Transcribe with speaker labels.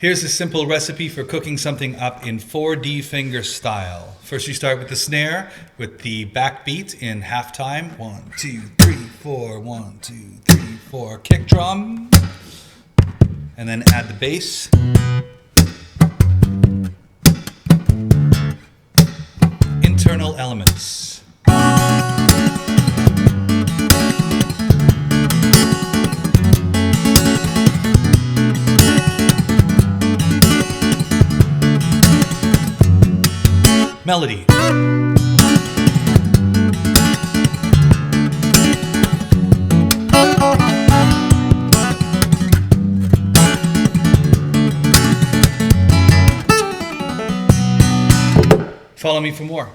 Speaker 1: Here's a simple recipe for cooking something up in 4D finger style. First you start with the snare with the backbeat in half time. 1, 2, 3, 4, 1, 2, 3, 4. Kick drum. And then add the bass. Internal elements. Melody. Follow me for more.